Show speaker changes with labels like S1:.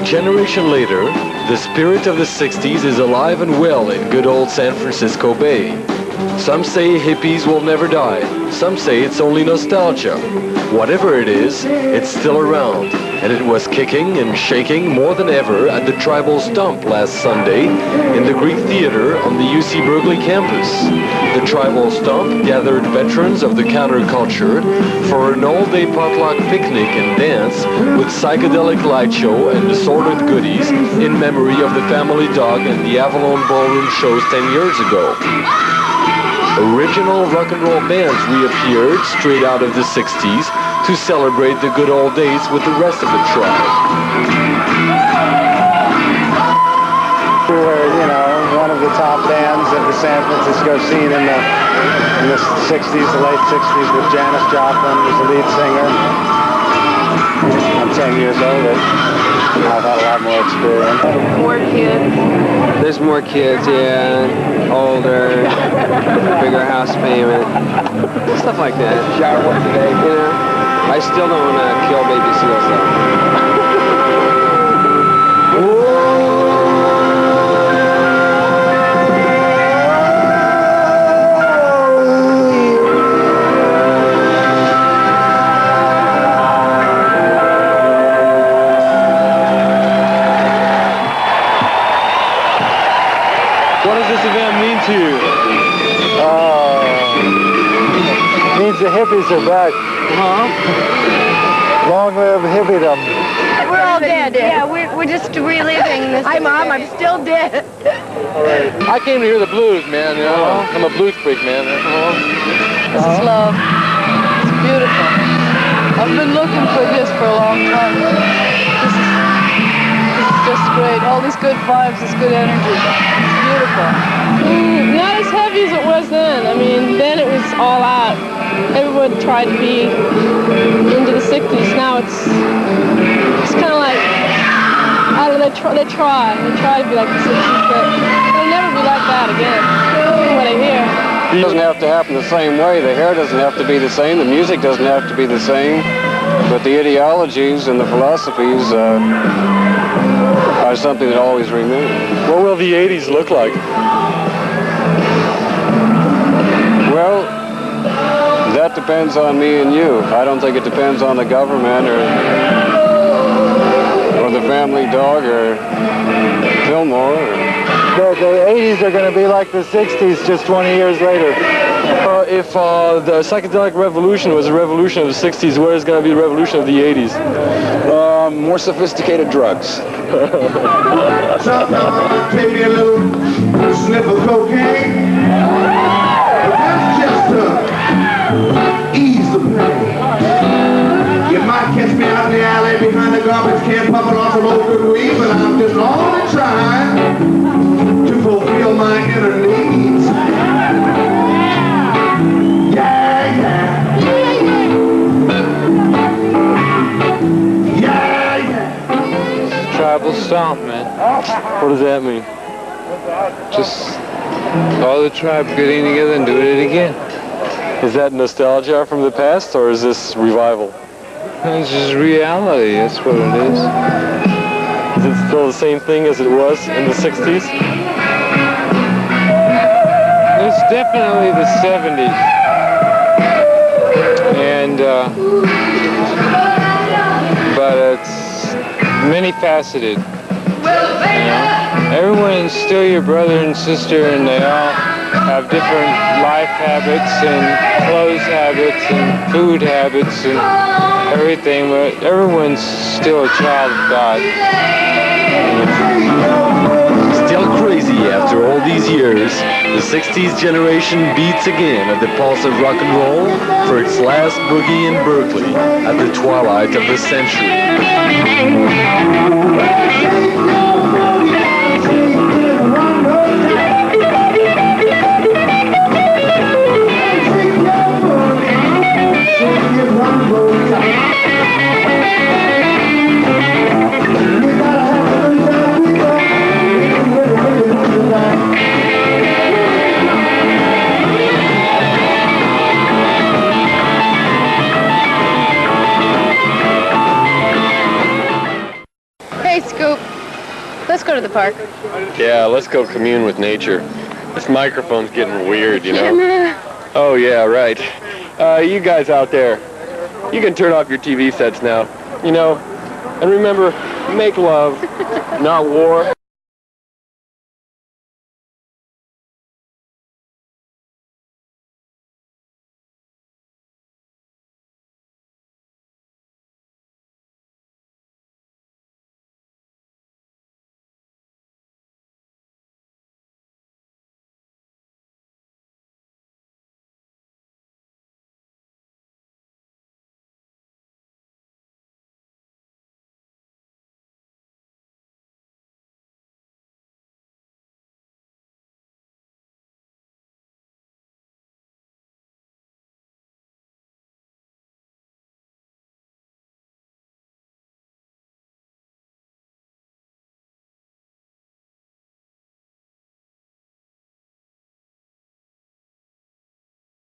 S1: generation later, the spirit of the 60s is alive and well in good old San Francisco Bay. Some say hippies will never die. Some say it's only nostalgia. Whatever it is, it's still around. And it was kicking and shaking more than ever at the Tribal Stomp last Sunday in the Greek Theater on the UC Berkeley campus. The Tribal Stomp gathered veterans of the counterculture for an all-day potluck picnic and dance with psychedelic light show and assorted goodies in memory of the Family Dog and the Avalon Ballroom shows 10 years ago. Original rock and roll bands reappeared straight out of the 60s to celebrate the good old days with the rest of the tribe.
S2: We were, you know, one of the top bands of the San Francisco scene in the 60s, the late 60s, with Janis Joplin was the lead singer. I'm 10 years older. I've had a lot more experience.
S3: More kids.
S4: There's more kids, yeah. Older, bigger house payment, stuff like that.
S2: Shower work today,
S4: you know. I still don't want to kill baby seals though.
S1: What does this event mean to you?
S2: It means the hippies are back. Long live hippiedom.
S3: We're all dead. Yeah, we're just reliving this. Hi, Mom. I'm still dead.
S1: I came to hear the blues, man. You know, I'm a blues freak, man.
S5: This is love. It's beautiful. I've been looking for this for a long time. This is just great. All these good vibes, this good energy. It's beautiful.
S6: Not as heavy as it was then. I mean, then it was all out. Everyone tried to be into the 60s. Now it's kind of like, I don't know, they try to be like the 60s, but it'll never be like that again, from what I hear.
S4: It doesn't have to happen the same way. The hair doesn't have to be the same. The music doesn't have to be the same. But the ideologies and the philosophies are something that always remain.
S1: What will the 80s look like?
S4: Well, that depends on me and you. I don't think it depends on the government or the Family Dog or Fillmore.
S2: The 80s are going to be like the 60s just 20 years later.
S1: If the psychedelic revolution was a revolution of the 60s, where is going to be the revolution of the 80s?
S4: More sophisticated drugs.
S7: Take me a little sniff of cocaine. But that's just to ease the pain. You might catch me out in the alley behind the garbage can pumping on some old good weed, but I'm just only trying to fulfill my inner needs. Yeah, yeah. Yeah, yeah.
S8: Tribal Stomp, man.
S1: What does that mean?
S8: Just all the tribe getting together and doing it again.
S1: Is that nostalgia from the past, or is this revival?
S8: It's just reality, that's what it is.
S1: Is it still the same thing as it was in the 60s?
S8: It's definitely the 70s. And, but it's many faceted. You know? Everyone's still your brother and sister, and they all have different life habits and clothes habits and food habits and everything, but everyone's still a child of God.
S1: Still crazy after all these years, the 60s generation beats again at the pulse of rock and roll for its last boogie in Berkeley at the twilight of the century.
S3: Hey, Scoop.
S6: park.
S1: Yeah, let's go commune with nature. This microphone's getting weird, you know? Oh, yeah, right. You guys out there, you can turn off your TV sets now, you know? And remember, make love, not war.